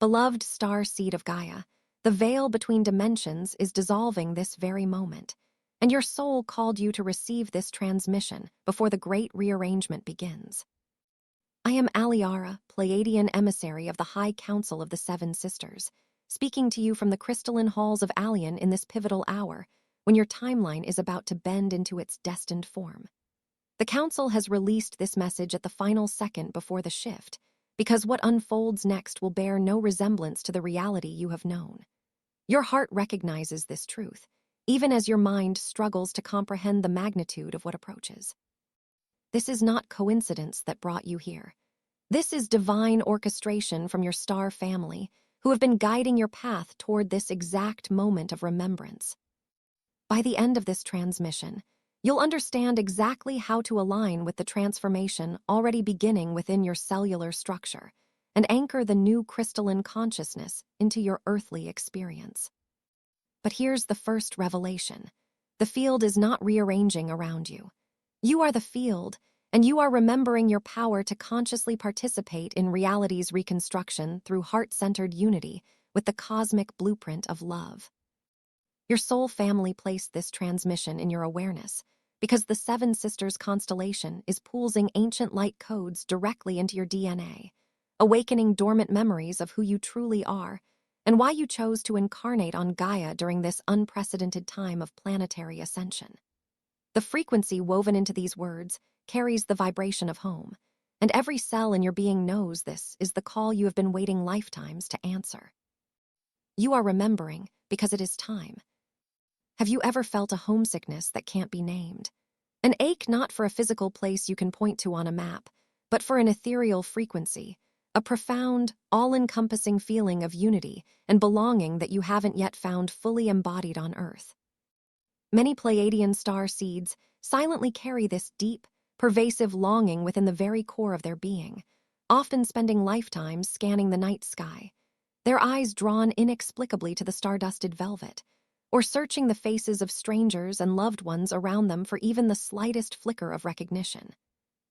Beloved Starseed of Gaia, the veil between dimensions is dissolving this very moment, and your soul called you to receive this transmission before the great rearrangement begins. I am Aliara, Pleiadian emissary of the High Council of the Seven Sisters, speaking to you from the crystalline halls of Alian in this pivotal hour, when your timeline is about to bend into its destined form. The Council has released this message at the final second before the shift, because what unfolds next will bear no resemblance to the reality you have known. Your heart recognizes this truth, even as your mind struggles to comprehend the magnitude of what approaches. This is not coincidence that brought you here. This is divine orchestration from your star family, who have been guiding your path toward this exact moment of remembrance. By the end of this transmission, you'll understand exactly how to align with the transformation already beginning within your cellular structure and anchor the new crystalline consciousness into your earthly experience. But here's the first revelation. The field is not rearranging around you. You are the field, and you are remembering your power to consciously participate in reality's reconstruction through heart-centered unity with the cosmic blueprint of love. Your soul family placed this transmission in your awareness because the Seven Sisters constellation is pulsing ancient light codes directly into your DNA, awakening dormant memories of who you truly are and why you chose to incarnate on Gaia during this unprecedented time of planetary ascension. The frequency woven into these words carries the vibration of home, and every cell in your being knows this is the call you have been waiting lifetimes to answer. You are remembering because it is time. Have you ever felt a homesickness that can't be named? An ache not for a physical place you can point to on a map, but for an ethereal frequency, a profound, all-encompassing feeling of unity and belonging that you haven't yet found fully embodied on Earth. Many Pleiadian star seeds silently carry this deep, pervasive longing within the very core of their being, often spending lifetimes scanning the night sky, their eyes drawn inexplicably to the star-dusted velvet, or searching the faces of strangers and loved ones around them for even the slightest flicker of recognition.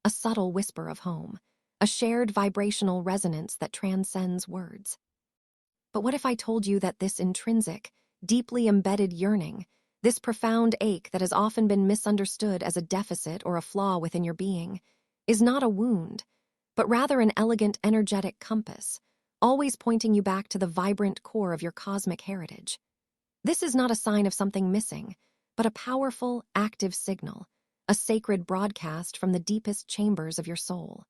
A subtle whisper of home, a shared vibrational resonance that transcends words. But what if I told you that this intrinsic, deeply embedded yearning, this profound ache that has often been misunderstood as a deficit or a flaw within your being, is not a wound, but rather an elegant, energetic compass, always pointing you back to the vibrant core of your cosmic heritage? This is not a sign of something missing, but a powerful, active signal, a sacred broadcast from the deepest chambers of your soul.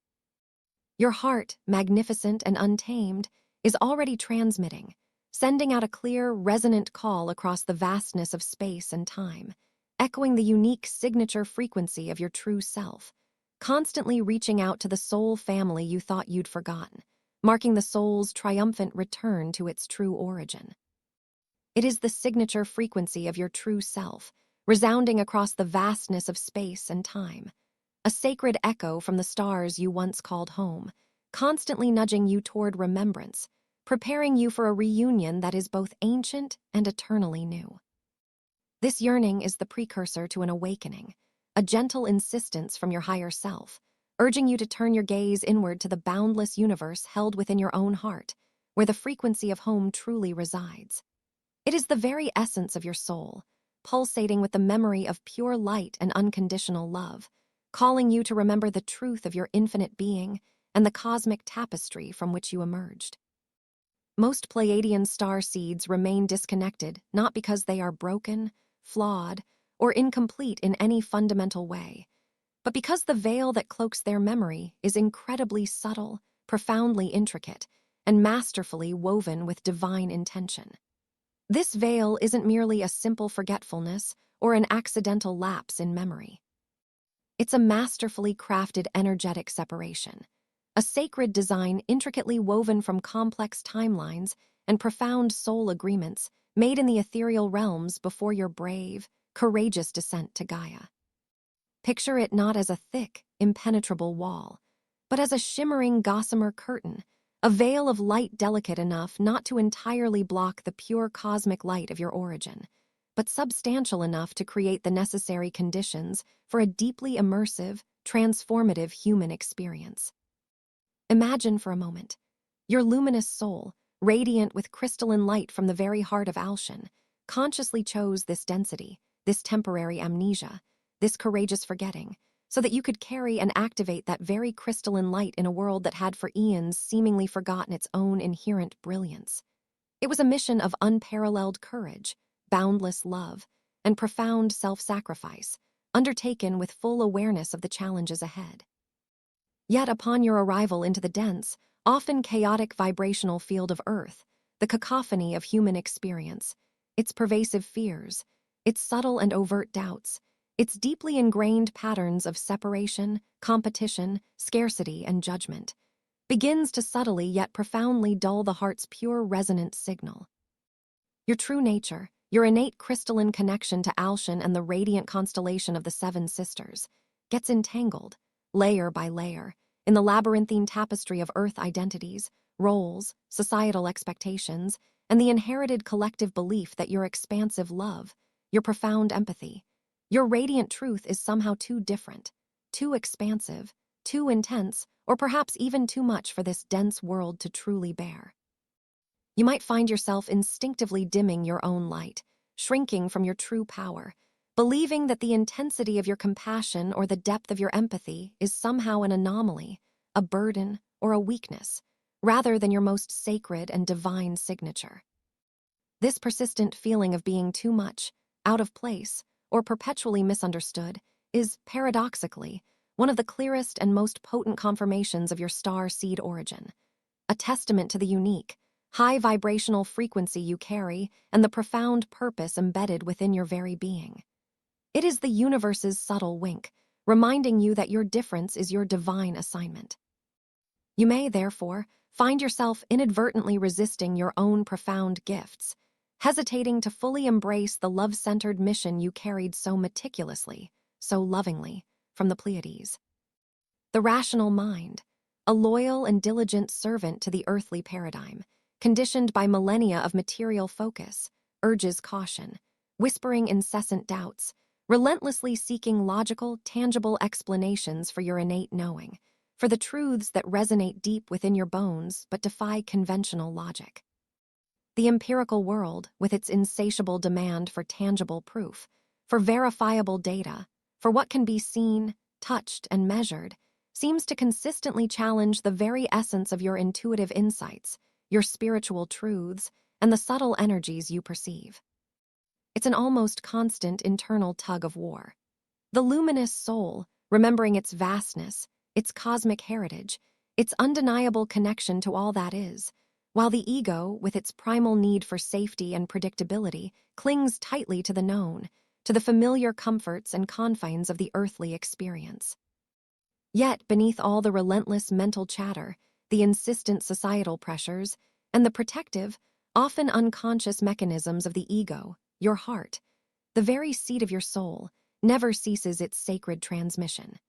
Your heart, magnificent and untamed, is already transmitting, sending out a clear, resonant call across the vastness of space and time, echoing the unique signature frequency of your true self, constantly reaching out to the soul family you thought you'd forgotten, marking the soul's triumphant return to its true origin. It is the signature frequency of your true self, resounding across the vastness of space and time, a sacred echo from the stars you once called home, constantly nudging you toward remembrance, preparing you for a reunion that is both ancient and eternally new. This yearning is the precursor to an awakening, a gentle insistence from your higher self, urging you to turn your gaze inward to the boundless universe held within your own heart, where the frequency of home truly resides. It is the very essence of your soul, pulsating with the memory of pure light and unconditional love, calling you to remember the truth of your infinite being and the cosmic tapestry from which you emerged. Most Pleiadian star seeds remain disconnected not because they are broken, flawed, or incomplete in any fundamental way, but because the veil that cloaks their memory is incredibly subtle, profoundly intricate, and masterfully woven with divine intention. This veil isn't merely a simple forgetfulness or an accidental lapse in memory. It's a masterfully crafted energetic separation, a sacred design intricately woven from complex timelines and profound soul agreements made in the ethereal realms before your brave, courageous descent to Gaia. Picture it not as a thick, impenetrable wall, but as a shimmering gossamer curtain, a veil of light delicate enough not to entirely block the pure cosmic light of your origin, but substantial enough to create the necessary conditions for a deeply immersive, transformative human experience. Imagine for a moment your luminous soul, radiant with crystalline light from the very heart of Alshan, consciously chose this density, this temporary amnesia, this courageous forgetting, so that you could carry and activate that very crystalline light in a world that had for eons seemingly forgotten its own inherent brilliance. It was a mission of unparalleled courage, boundless love, and profound self-sacrifice, undertaken with full awareness of the challenges ahead. Yet upon your arrival into the dense, often chaotic vibrational field of Earth, the cacophony of human experience, its pervasive fears, its subtle and overt doubts, its deeply ingrained patterns of separation, competition, scarcity, and judgment, begins to subtly yet profoundly dull the heart's pure resonant signal. Your true nature, your innate crystalline connection to Alshan and the radiant constellation of the Seven Sisters, gets entangled, layer by layer, in the labyrinthine tapestry of Earth identities, roles, societal expectations, and the inherited collective belief that your expansive love, your profound empathy, your radiant truth is somehow too different, too expansive, too intense, or perhaps even too much for this dense world to truly bear. You might find yourself instinctively dimming your own light, shrinking from your true power, believing that the intensity of your compassion or the depth of your empathy is somehow an anomaly, a burden, or a weakness, rather than your most sacred and divine signature. This persistent feeling of being too much, out of place, or perpetually misunderstood is, paradoxically, one of the clearest and most potent confirmations of your star seed origin, a testament to the unique, high vibrational frequency you carry and the profound purpose embedded within your very being. It is the universe's subtle wink, reminding you that your difference is your divine assignment. You may, therefore, find yourself inadvertently resisting your own profound gifts, hesitating to fully embrace the love-centered mission you carried so meticulously, so lovingly, from the Pleiades. The rational mind, a loyal and diligent servant to the earthly paradigm, conditioned by millennia of material focus, urges caution, whispering incessant doubts, relentlessly seeking logical, tangible explanations for your innate knowing, for the truths that resonate deep within your bones but defy conventional logic. The empirical world, with its insatiable demand for tangible proof, for verifiable data, for what can be seen, touched, and measured, seems to consistently challenge the very essence of your intuitive insights, your spiritual truths, and the subtle energies you perceive. It's an almost constant internal tug of war. The luminous soul, remembering its vastness, its cosmic heritage, its undeniable connection to all that is, while the ego, with its primal need for safety and predictability, clings tightly to the known, to the familiar comforts and confines of the earthly experience. Yet, beneath all the relentless mental chatter, the insistent societal pressures, and the protective, often unconscious mechanisms of the ego, your heart, the very seat of your soul, never ceases its sacred transmission.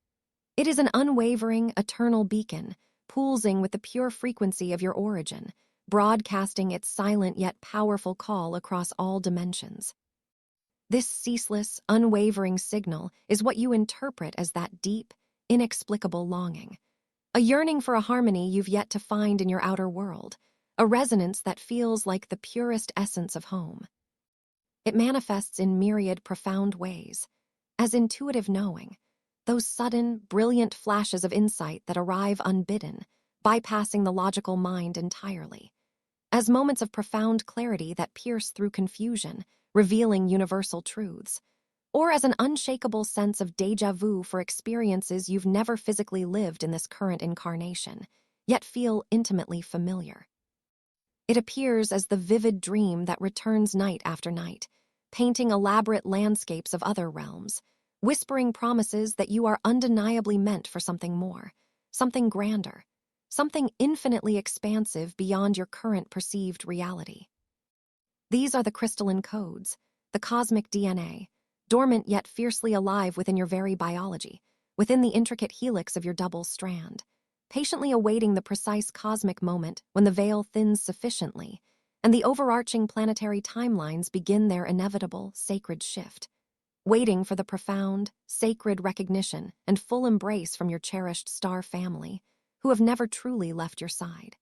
It is an unwavering, eternal beacon, pulsing with the pure frequency of your origin, broadcasting its silent yet powerful call across all dimensions. This ceaseless, unwavering signal is what you interpret as that deep, inexplicable longing, a yearning for a harmony you've yet to find in your outer world, a resonance that feels like the purest essence of home. It manifests in myriad profound ways, as intuitive knowing, those sudden, brilliant flashes of insight that arrive unbidden, bypassing the logical mind entirely, as moments of profound clarity that pierce through confusion, revealing universal truths, or as an unshakable sense of déjà vu for experiences you've never physically lived in this current incarnation, yet feel intimately familiar. It appears as the vivid dream that returns night after night, painting elaborate landscapes of other realms, whispering promises that you are undeniably meant for something more, something grander, something infinitely expansive beyond your current perceived reality. These are the crystalline codes, the cosmic DNA, dormant yet fiercely alive within your very biology, within the intricate helix of your double strand, patiently awaiting the precise cosmic moment when the veil thins sufficiently and the overarching planetary timelines begin their inevitable, sacred shift, waiting for the profound, sacred recognition and full embrace from your cherished star family, who have never truly left your side.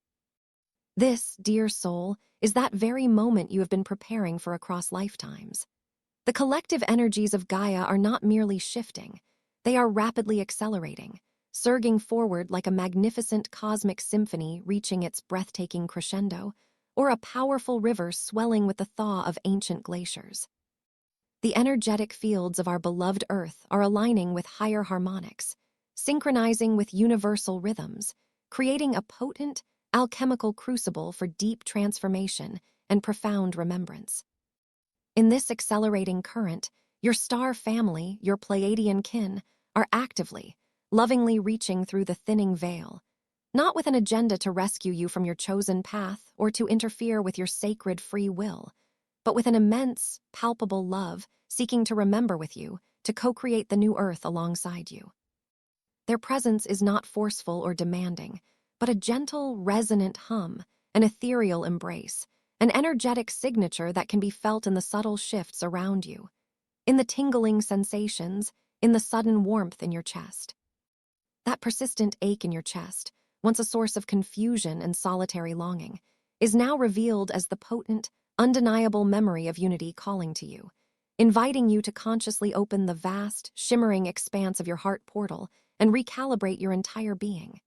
This, dear soul, is that very moment you have been preparing for across lifetimes. The collective energies of Gaia are not merely shifting, they are rapidly accelerating, surging forward like a magnificent cosmic symphony reaching its breathtaking crescendo, or a powerful river swelling with the thaw of ancient glaciers. The energetic fields of our beloved Earth are aligning with higher harmonics, synchronizing with universal rhythms, creating a potent, alchemical crucible for deep transformation and profound remembrance. In this accelerating current, your star family, your Pleiadian kin, are actively, lovingly reaching through the thinning veil, not with an agenda to rescue you from your chosen path or to interfere with your sacred free will, but with an immense, palpable love seeking to remember with you, to co-create the new Earth alongside you. Their presence is not forceful or demanding, but a gentle, resonant hum, an ethereal embrace, an energetic signature that can be felt in the subtle shifts around you, in the tingling sensations, in the sudden warmth in your chest. That persistent ache in your chest, once a source of confusion and solitary longing, is now revealed as the potent, undeniable memory of unity calling to you, inviting you to consciously open the vast, shimmering expanse of your heart portal and recalibrate your entire being.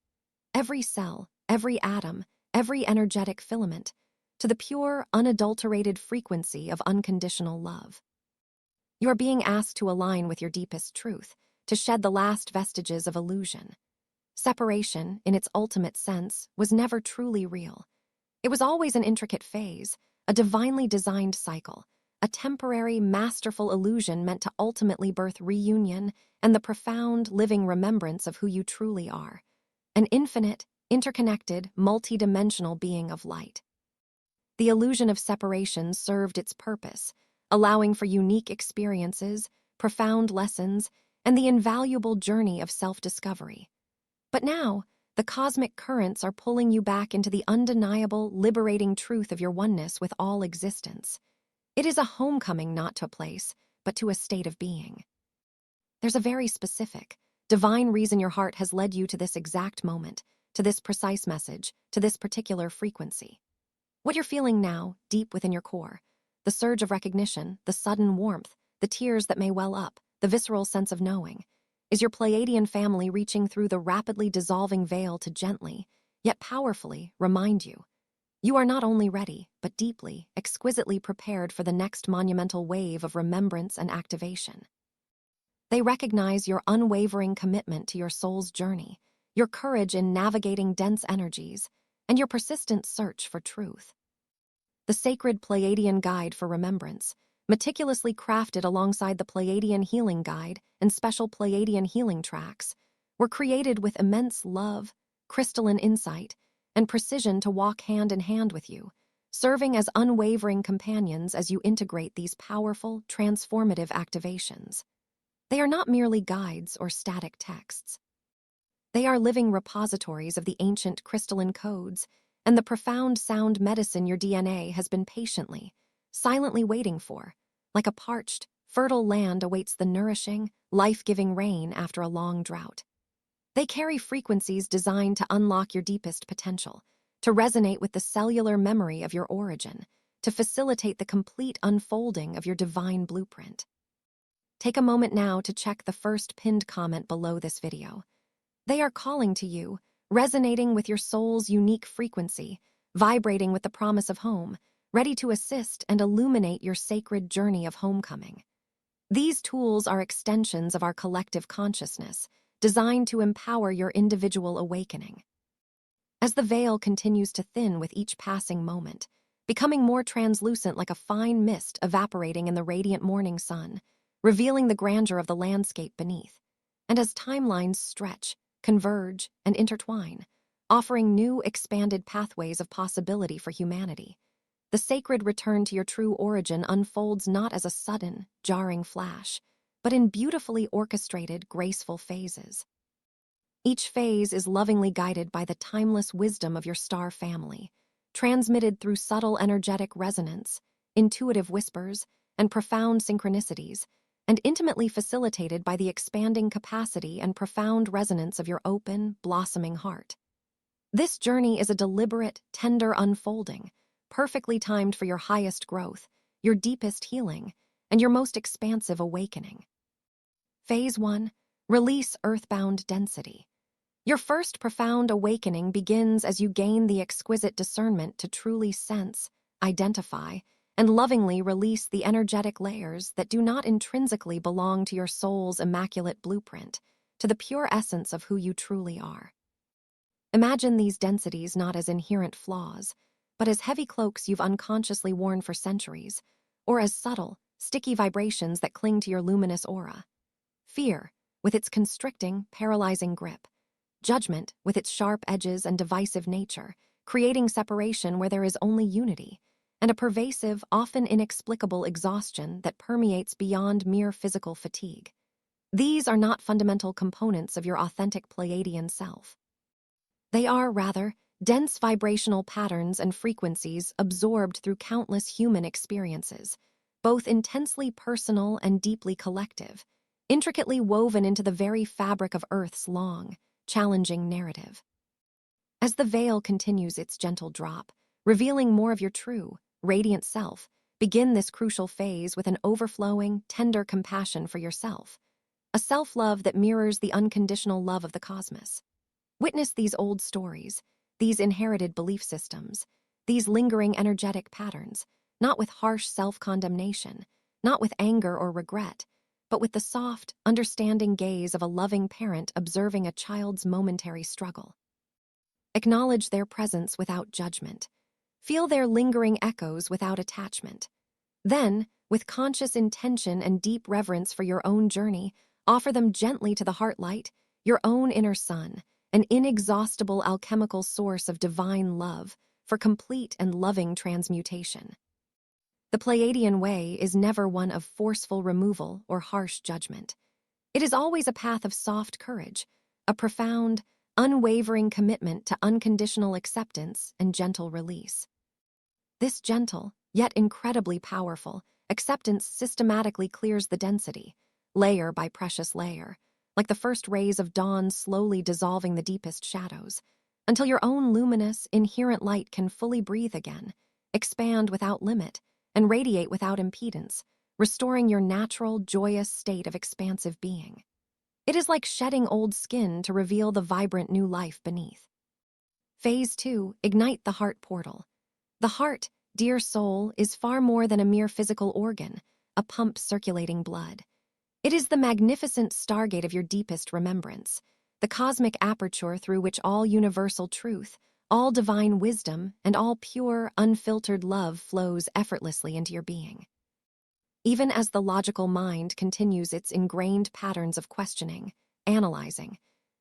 Every cell, every atom, every energetic filament, to the pure, unadulterated frequency of unconditional love. You are being asked to align with your deepest truth, to shed the last vestiges of illusion. Separation, in its ultimate sense, was never truly real. It was always an intricate phase, a divinely designed cycle, a temporary, masterful illusion meant to ultimately birth reunion and the profound, living remembrance of who you truly are, an infinite, interconnected, multidimensional being of light. The illusion of separation served its purpose, allowing for unique experiences, profound lessons, and the invaluable journey of self-discovery. But now, the cosmic currents are pulling you back into the undeniable, liberating truth of your oneness with all existence. It is a homecoming not to a place, but to a state of being. There's a very specific, divine reason your heart has led you to this exact moment, to this precise message, to this particular frequency. What you're feeling now, deep within your core, the surge of recognition, the sudden warmth, the tears that may well up, the visceral sense of knowing, is your Pleiadian family reaching through the rapidly dissolving veil to gently, yet powerfully, remind you. You are not only ready, but deeply, exquisitely prepared for the next monumental wave of remembrance and activation. They recognize your unwavering commitment to your soul's journey, your courage in navigating dense energies, and your persistent search for truth. The sacred Pleiadian Guide for Remembrance, meticulously crafted alongside the Pleiadian Healing Guide and special Pleiadian healing tracks, were created with immense love, crystalline insight, and precision to walk hand in hand with you, serving as unwavering companions as you integrate these powerful, transformative activations. They are not merely guides or static texts. They are living repositories of the ancient crystalline codes and the profound sound medicine your DNA has been patiently, silently waiting for, like a parched, fertile land awaits the nourishing, life-giving rain after a long drought. They carry frequencies designed to unlock your deepest potential, to resonate with the cellular memory of your origin, to facilitate the complete unfolding of your divine blueprint. Take a moment now to check the first pinned comment below this video. They are calling to you, resonating with your soul's unique frequency, vibrating with the promise of home, ready to assist and illuminate your sacred journey of homecoming. These tools are extensions of our collective consciousness, designed to empower your individual awakening. As the veil continues to thin with each passing moment, becoming more translucent like a fine mist evaporating in the radiant morning sun, revealing the grandeur of the landscape beneath, and as timelines stretch, converge, and intertwine, offering new, expanded pathways of possibility for humanity, the sacred return to your true origin unfolds not as a sudden, jarring flash, but in beautifully orchestrated, graceful phases. Each phase is lovingly guided by the timeless wisdom of your star family, transmitted through subtle energetic resonance, intuitive whispers, and profound synchronicities, and intimately facilitated by the expanding capacity and profound resonance of your open, blossoming heart. This journey is a deliberate, tender unfolding, perfectly timed for your highest growth, your deepest healing, and your most expansive awakening. Phase 1. Release earthbound density. Your first profound awakening begins as you gain the exquisite discernment to truly sense, identify, and lovingly release the energetic layers that do not intrinsically belong to your soul's immaculate blueprint, to the pure essence of who you truly are. Imagine these densities not as inherent flaws, but as heavy cloaks you've unconsciously worn for centuries, or as subtle, sticky vibrations that cling to your luminous aura. Fear, with its constricting, paralyzing grip. Judgment, with its sharp edges and divisive nature, creating separation where there is only unity, and a pervasive, often inexplicable exhaustion that permeates beyond mere physical fatigue. These are not fundamental components of your authentic Pleiadian self. They are, rather, dense vibrational patterns and frequencies absorbed through countless human experiences, both intensely personal and deeply collective, intricately woven into the very fabric of Earth's long, challenging narrative. As the veil continues its gentle drop, revealing more of your true, radiant self, begin this crucial phase with an overflowing, tender compassion for yourself, a self-love that mirrors the unconditional love of the cosmos. Witness these old stories, these inherited belief systems, these lingering energetic patterns, not with harsh self-condemnation, not with anger or regret, but with the soft, understanding gaze of a loving parent observing a child's momentary struggle. Acknowledge their presence without judgment. Feel their lingering echoes without attachment. Then, with conscious intention and deep reverence for your own journey, offer them gently to the heart light, your own inner sun, an inexhaustible alchemical source of divine love for complete and loving transmutation. The Pleiadian way is never one of forceful removal or harsh judgment. It is always a path of soft courage, a profound, unwavering commitment to unconditional acceptance and gentle release. This gentle, yet incredibly powerful, acceptance systematically clears the density, layer by precious layer, like the first rays of dawn slowly dissolving the deepest shadows, until your own luminous, inherent light can fully breathe again, expand without limit, and radiate without impedance, restoring your natural, joyous state of expansive being. It is like shedding old skin to reveal the vibrant new life beneath. Phase 2. Ignite the heart portal. The heart, dear soul, is far more than a mere physical organ, a pump circulating blood. It is the magnificent stargate of your deepest remembrance, the cosmic aperture through which all universal truth, all divine wisdom, and all pure, unfiltered love flows effortlessly into your being. Even as the logical mind continues its ingrained patterns of questioning, analyzing,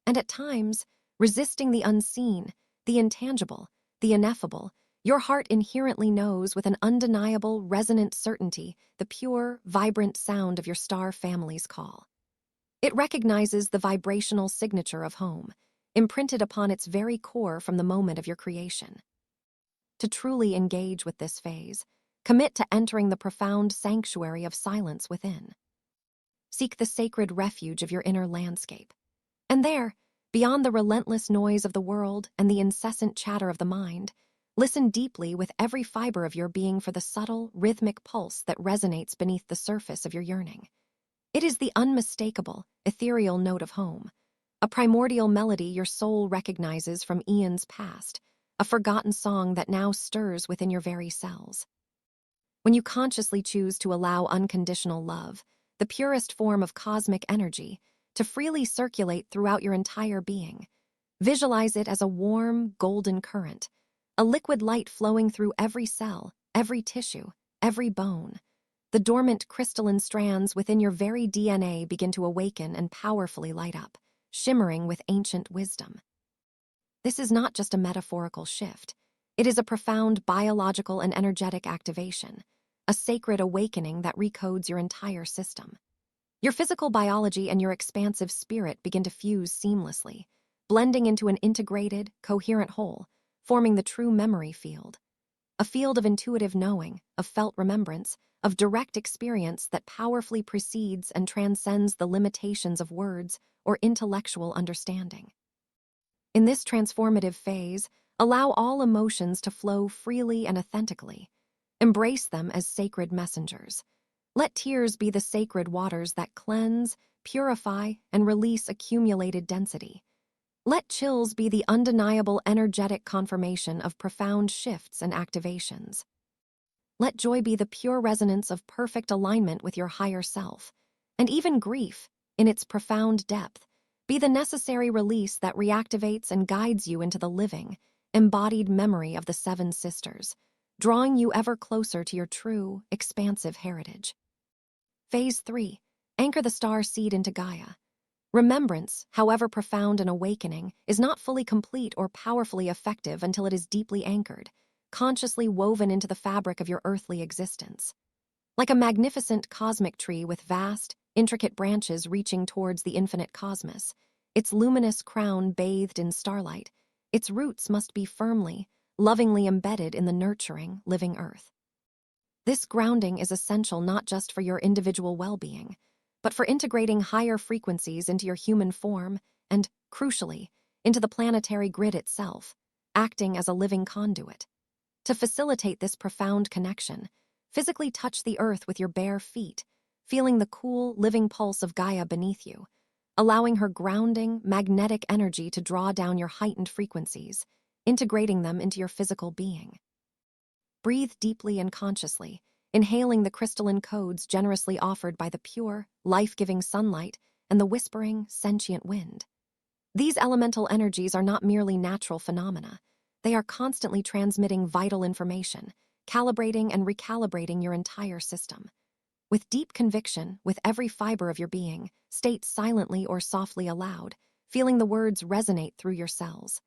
and at times, resisting the unseen, the intangible, the ineffable, your heart inherently knows with an undeniable, resonant certainty the pure, vibrant sound of your star family's call. It recognizes the vibrational signature of home, imprinted upon its very core from the moment of your creation. To truly engage with this phase, commit to entering the profound sanctuary of silence within. Seek the sacred refuge of your inner landscape. And there, beyond the relentless noise of the world and the incessant chatter of the mind, listen deeply with every fiber of your being for the subtle, rhythmic pulse that resonates beneath the surface of your yearning. It is the unmistakable, ethereal note of home, a primordial melody your soul recognizes from eons past, a forgotten song that now stirs within your very cells. When you consciously choose to allow unconditional love, the purest form of cosmic energy, to freely circulate throughout your entire being, visualize it as a warm, golden current, a liquid light flowing through every cell, every tissue, every bone. The dormant crystalline strands within your very DNA begin to awaken and powerfully light up, shimmering with ancient wisdom. This is not just a metaphorical shift. It is a profound biological and energetic activation, a sacred awakening that recodes your entire system. Your physical biology and your expansive spirit begin to fuse seamlessly, blending into an integrated, coherent whole, forming the true memory field. A field of intuitive knowing, of felt remembrance, of direct experience that powerfully precedes and transcends the limitations of words or intellectual understanding. In this transformative phase, allow all emotions to flow freely and authentically. Embrace them as sacred messengers. Let tears be the sacred waters that cleanse, purify, and release accumulated density. Let chills be the undeniable energetic confirmation of profound shifts and activations. Let joy be the pure resonance of perfect alignment with your higher self. And even grief, in its profound depth, be the necessary release that reactivates and guides you into the living, embodied memory of the Seven Sisters, drawing you ever closer to your true, expansive heritage. Phase 3. Anchor the star seed into Gaia. Remembrance, however profound an awakening, is not fully complete or powerfully effective until it is deeply anchored, consciously woven into the fabric of your earthly existence. Like a magnificent cosmic tree with vast, intricate branches reaching towards the infinite cosmos, its luminous crown bathed in starlight, its roots must be firmly, lovingly embedded in the nurturing, living earth. This grounding is essential not just for your individual well-being, but for integrating higher frequencies into your human form and, crucially, into the planetary grid itself, acting as a living conduit. To facilitate this profound connection, physically touch the earth with your bare feet, feeling the cool, living pulse of Gaia beneath you, allowing her grounding, magnetic energy to draw down your heightened frequencies, integrating them into your physical being. Breathe deeply and consciously, inhaling the crystalline codes generously offered by the pure, life-giving sunlight and the whispering, sentient wind. These elemental energies are not merely natural phenomena. They are constantly transmitting vital information, calibrating and recalibrating your entire system. With deep conviction, with every fiber of your being, state silently or softly aloud, feeling the words resonate through your cells.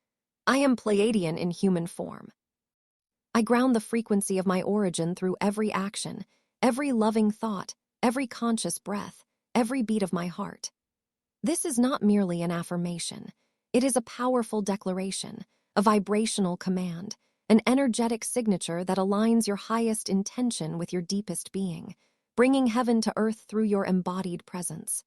I am Pleiadian in human form. I ground the frequency of my origin through every action, every loving thought, every conscious breath, every beat of my heart. This is not merely an affirmation. It is a powerful declaration, a vibrational command, an energetic signature that aligns your highest intention with your deepest being, bringing heaven to earth through your embodied presence.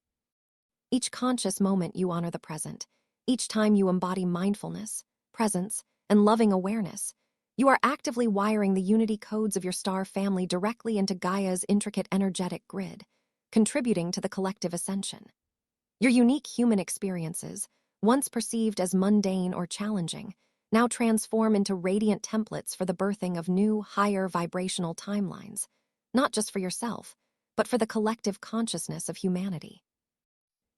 Each conscious moment you honor the present. Each time you embody mindfulness, presence, and loving awareness, you are actively wiring the unity codes of your star family directly into Gaia's intricate energetic grid, contributing to the collective ascension. Your unique human experiences, once perceived as mundane or challenging, now transform into radiant templates for the birthing of new, higher vibrational timelines, not just for yourself, but for the collective consciousness of humanity.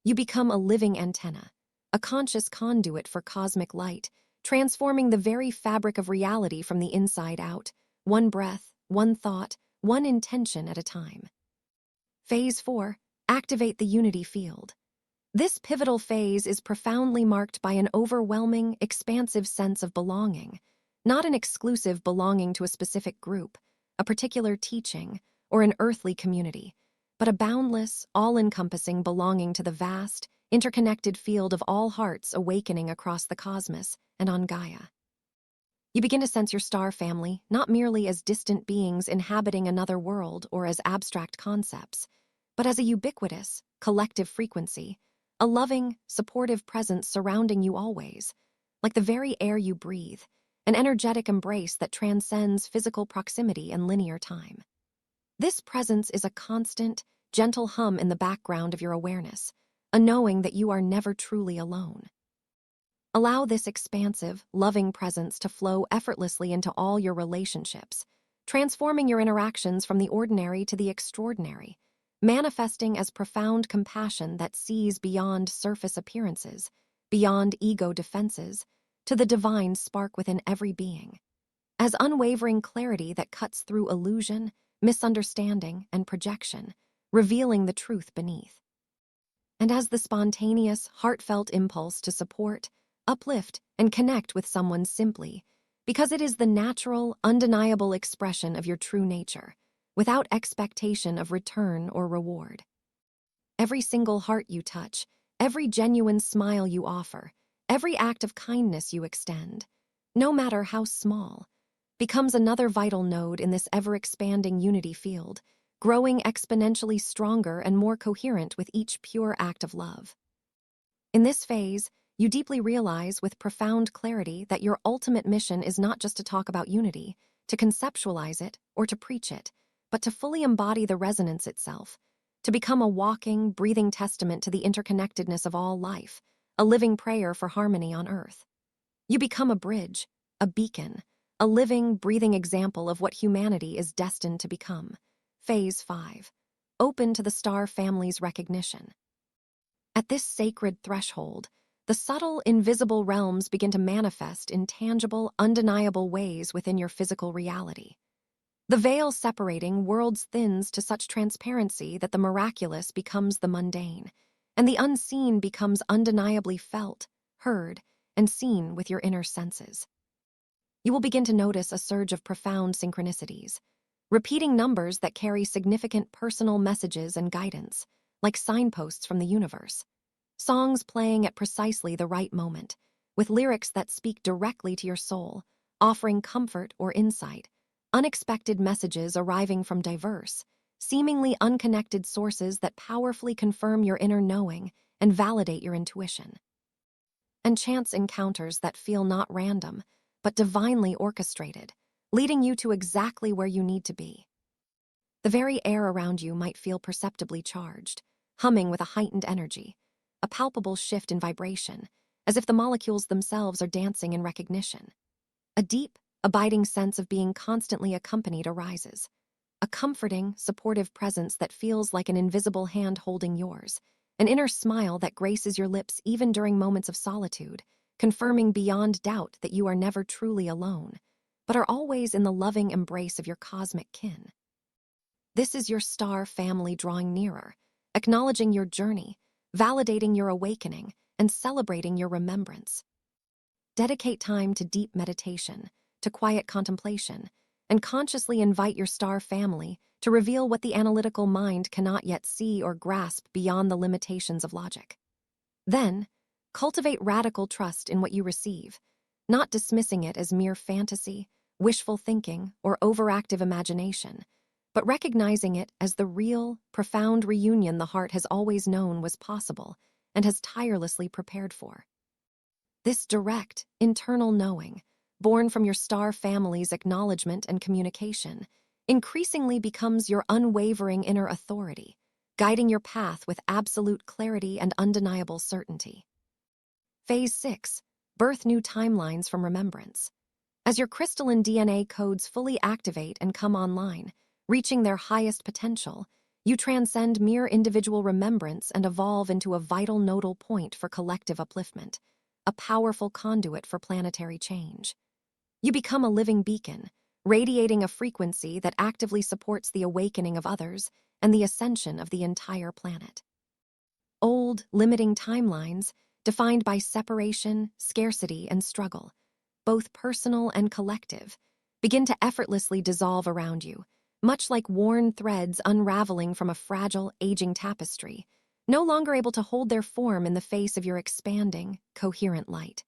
You become a living antenna, a conscious conduit for cosmic light, transforming the very fabric of reality from the inside out, one breath, one thought, one intention at a time. Phase 4. Activate the unity field. This pivotal phase is profoundly marked by an overwhelming, expansive sense of belonging, not an exclusive belonging to a specific group, a particular teaching, or an earthly community, but a boundless, all-encompassing belonging to the vast, interconnected field of all hearts awakening across the cosmos and on Gaia. You begin to sense your star family not merely as distant beings inhabiting another world or as abstract concepts, but as a ubiquitous, collective frequency, a loving, supportive presence surrounding you always, like the very air you breathe, an energetic embrace that transcends physical proximity and linear time. This presence is a constant, gentle hum in the background of your awareness, a knowing that you are never truly alone. Allow this expansive, loving presence to flow effortlessly into all your relationships, transforming your interactions from the ordinary to the extraordinary, manifesting as profound compassion that sees beyond surface appearances, beyond ego defenses, to the divine spark within every being, as unwavering clarity that cuts through illusion, misunderstanding, and projection, revealing the truth beneath. And as the spontaneous, heartfelt impulse to support, uplift, and connect with someone simply, because it is the natural, undeniable expression of your true nature, without expectation of return or reward. Every single heart you touch, every genuine smile you offer, every act of kindness you extend, no matter how small, becomes another vital node in this ever-expanding unity field, growing exponentially stronger and more coherent with each pure act of love. In this phase, you deeply realize with profound clarity that your ultimate mission is not just to talk about unity, to conceptualize it, or to preach it, but to fully embody the resonance itself, to become a walking, breathing testament to the interconnectedness of all life, a living prayer for harmony on Earth. You become a bridge, a beacon, a living, breathing example of what humanity is destined to become. Phase 5. Open to the star family's recognition. At this sacred threshold, the subtle, invisible realms begin to manifest in tangible, undeniable ways within your physical reality. The veil separating worlds thins to such transparency that the miraculous becomes the mundane, and the unseen becomes undeniably felt, heard, and seen with your inner senses. You will begin to notice a surge of profound synchronicities, repeating numbers that carry significant personal messages and guidance, like signposts from the universe. Songs playing at precisely the right moment, with lyrics that speak directly to your soul, offering comfort or insight, unexpected messages arriving from diverse, seemingly unconnected sources that powerfully confirm your inner knowing and validate your intuition. And chance encounters that feel not random, but divinely orchestrated, leading you to exactly where you need to be. The very air around you might feel perceptibly charged, humming with a heightened energy, a palpable shift in vibration, as if the molecules themselves are dancing in recognition. A deep, abiding sense of being constantly accompanied arises, a comforting, supportive presence that feels like an invisible hand holding yours, an inner smile that graces your lips even during moments of solitude, confirming beyond doubt that you are never truly alone, but are always in the loving embrace of your cosmic kin. This is your star family drawing nearer, acknowledging your journey, validating your awakening, and celebrating your remembrance. Dedicate time to deep meditation, to quiet contemplation, and consciously invite your star family to reveal what the analytical mind cannot yet see or grasp beyond the limitations of logic. Then, cultivate radical trust in what you receive, not dismissing it as mere fantasy, wishful thinking, or overactive imagination, but recognizing it as the real, profound reunion the heart has always known was possible and has tirelessly prepared for. This direct, internal knowing, born from your star family's acknowledgement and communication, increasingly becomes your unwavering inner authority, guiding your path with absolute clarity and undeniable certainty. Phase 6. Birth new timelines from remembrance. As your crystalline DNA codes fully activate and come online, reaching their highest potential, you transcend mere individual remembrance and evolve into a vital nodal point for collective upliftment, a powerful conduit for planetary change. You become a living beacon, radiating a frequency that actively supports the awakening of others and the ascension of the entire planet. Old, limiting timelines, defined by separation, scarcity, and struggle, both personal and collective, begin to effortlessly dissolve around you, much like worn threads unraveling from a fragile, aging tapestry, no longer able to hold their form in the face of your expanding, coherent light.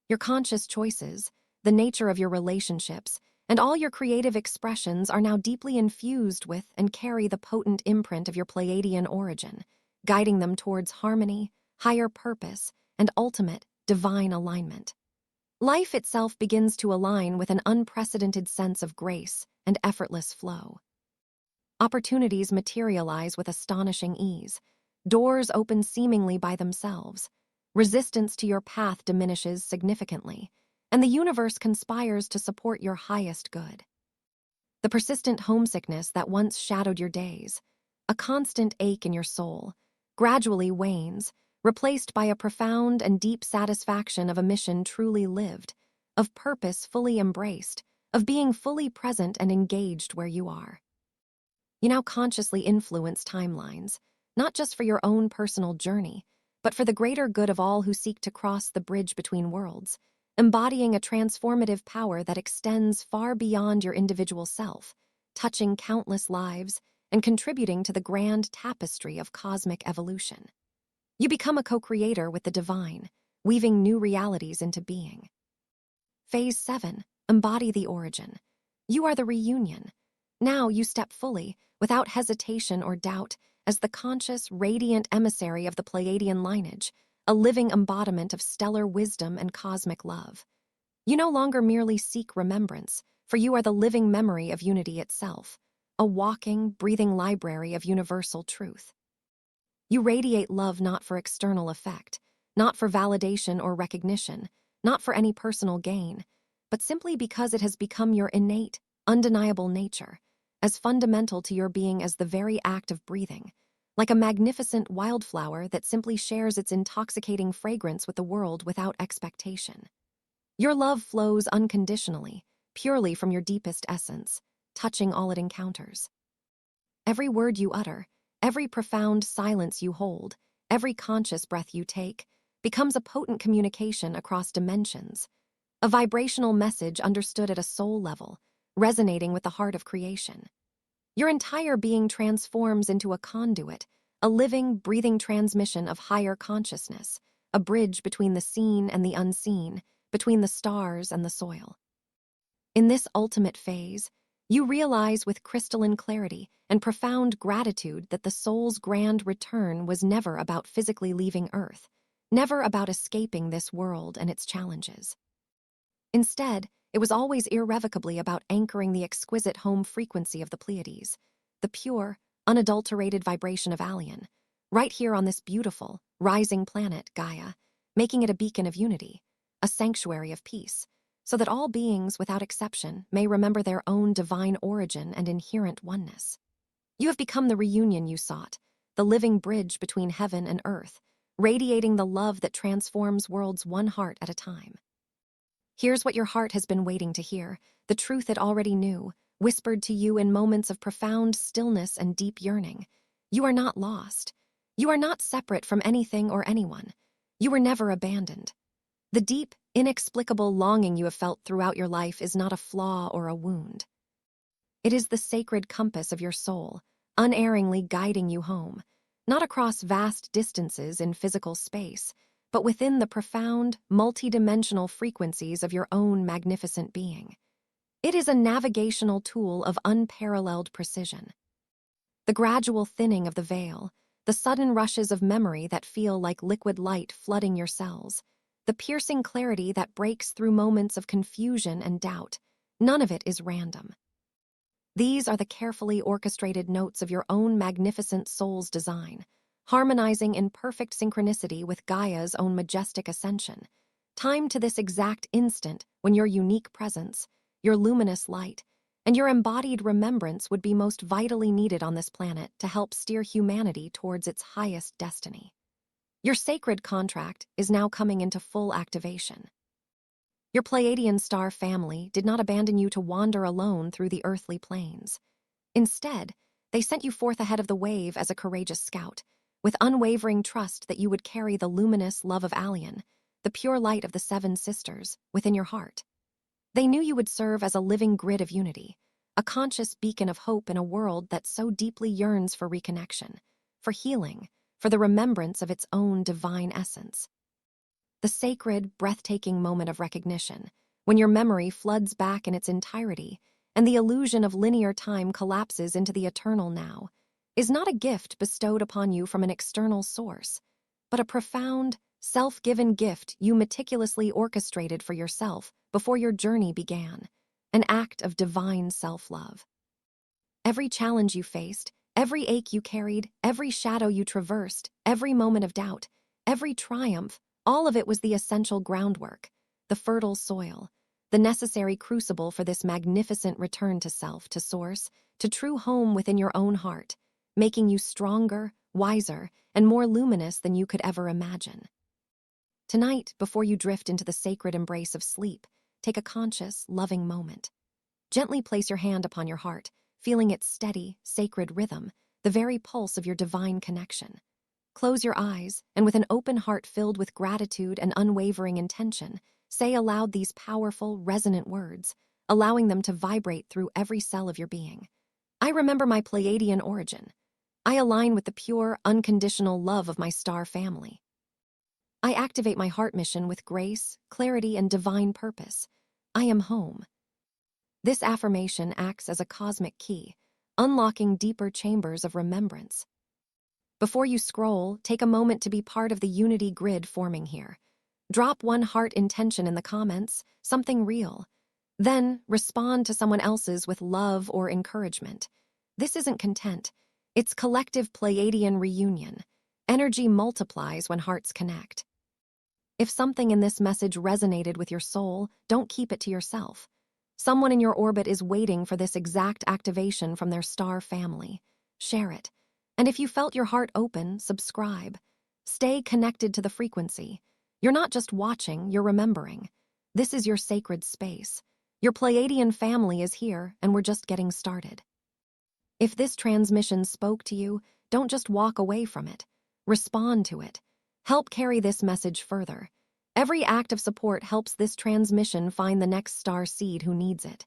Your conscious choices, the nature of your relationships, and all your creative expressions are now deeply infused with and carry the potent imprint of your Pleiadian origin, guiding them towards harmony, higher purpose, and ultimate, divine alignment. Life itself begins to align with an unprecedented sense of grace and effortless flow. Opportunities materialize with astonishing ease. Doors open seemingly by themselves. Resistance to your path diminishes significantly, and the universe conspires to support your highest good. The persistent homesickness that once shadowed your days, a constant ache in your soul, gradually wanes, replaced by a profound and deep satisfaction of a mission truly lived, of purpose fully embraced, of being fully present and engaged where you are. You now consciously influence timelines, not just for your own personal journey, but for the greater good of all who seek to cross the bridge between worlds, embodying a transformative power that extends far beyond your individual self, touching countless lives and contributing to the grand tapestry of cosmic evolution. You become a co-creator with the divine, weaving new realities into being. Phase 7. Embody the origin. You are the reunion. Now you step fully, without hesitation or doubt, as the conscious, radiant emissary of the Pleiadian lineage, a living embodiment of stellar wisdom and cosmic love. You no longer merely seek remembrance, for you are the living memory of unity itself, a walking, breathing library of universal truth. You radiate love not for external effect, not for validation or recognition, not for any personal gain, but simply because it has become your innate, undeniable nature, as fundamental to your being as the very act of breathing, like a magnificent wildflower that simply shares its intoxicating fragrance with the world without expectation. Your love flows unconditionally, purely from your deepest essence, touching all it encounters. Every word you utter, every profound silence you hold, every conscious breath you take, becomes a potent communication across dimensions, a vibrational message understood at a soul level, resonating with the heart of creation. Your entire being transforms into a conduit, a living, breathing transmission of higher consciousness, a bridge between the seen and the unseen, between the stars and the soil. In this ultimate phase, you realize with crystalline clarity and profound gratitude that the soul's grand return was never about physically leaving Earth, never about escaping this world and its challenges. Instead, it was always irrevocably about anchoring the exquisite home frequency of the Pleiades, the pure, unadulterated vibration of Alien, right here on this beautiful, rising planet, Gaia, making it a beacon of unity, a sanctuary of peace, so that all beings, without exception, may remember their own divine origin and inherent oneness. You have become the reunion you sought, the living bridge between heaven and earth, radiating the love that transforms worlds one heart at a time. Here's what your heart has been waiting to hear, the truth it already knew, whispered to you in moments of profound stillness and deep yearning. You are not lost. You are not separate from anything or anyone. You were never abandoned. The deep, inexplicable longing you have felt throughout your life is not a flaw or a wound. It is the sacred compass of your soul, unerringly guiding you home, not across vast distances in physical space, but within the profound, multidimensional frequencies of your own magnificent being. It is a navigational tool of unparalleled precision. The gradual thinning of the veil, the sudden rushes of memory that feel like liquid light flooding your cells, the piercing clarity that breaks through moments of confusion and doubt, none of it is random. These are the carefully orchestrated notes of your own magnificent soul's design, harmonizing in perfect synchronicity with Gaia's own majestic ascension, timed to this exact instant when your unique presence, your luminous light, and your embodied remembrance would be most vitally needed on this planet to help steer humanity towards its highest destiny. Your sacred contract is now coming into full activation. Your Pleiadian star family did not abandon you to wander alone through the earthly plains. Instead, they sent you forth ahead of the wave as a courageous scout, with unwavering trust that you would carry the luminous love of Alien, the pure light of the Seven Sisters, within your heart. They knew you would serve as a living grid of unity, a conscious beacon of hope in a world that so deeply yearns for reconnection, for healing, for the remembrance of its own divine essence. The sacred, breathtaking moment of recognition, when your memory floods back in its entirety and the illusion of linear time collapses into the eternal now, is not a gift bestowed upon you from an external source, but a profound, self-given gift you meticulously orchestrated for yourself before your journey began, an act of divine self-love. Every challenge you faced, every ache you carried, every shadow you traversed, every moment of doubt, every triumph, all of it was the essential groundwork, the fertile soil, the necessary crucible for this magnificent return to self, to source, to true home within your own heart, making you stronger, wiser, and more luminous than you could ever imagine. Tonight, before you drift into the sacred embrace of sleep, take a conscious, loving moment. Gently place your hand upon your heart, feeling its steady, sacred rhythm, the very pulse of your divine connection. Close your eyes, and with an open heart filled with gratitude and unwavering intention, say aloud these powerful, resonant words, allowing them to vibrate through every cell of your being. I remember my Pleiadian origin. I align with the pure, unconditional love of my star family. I activate my heart mission with grace, clarity, and divine purpose. I am home. This affirmation acts as a cosmic key, unlocking deeper chambers of remembrance. Before you scroll, take a moment to be part of the unity grid forming here. Drop one heart intention in the comments, something real. Then, respond to someone else's with love or encouragement. This isn't content. It's collective Pleiadian reunion. Energy multiplies when hearts connect. If something in this message resonated with your soul, don't keep it to yourself. Someone in your orbit is waiting for this exact activation from their star family. Share it. And if you felt your heart open, subscribe. Stay connected to the frequency. You're not just watching, you're remembering. This is your sacred space. Your Pleiadian family is here, and we're just getting started. If this transmission spoke to you, don't just walk away from it. Respond to it. Help carry this message further. Every act of support helps this transmission find the next star seed who needs it.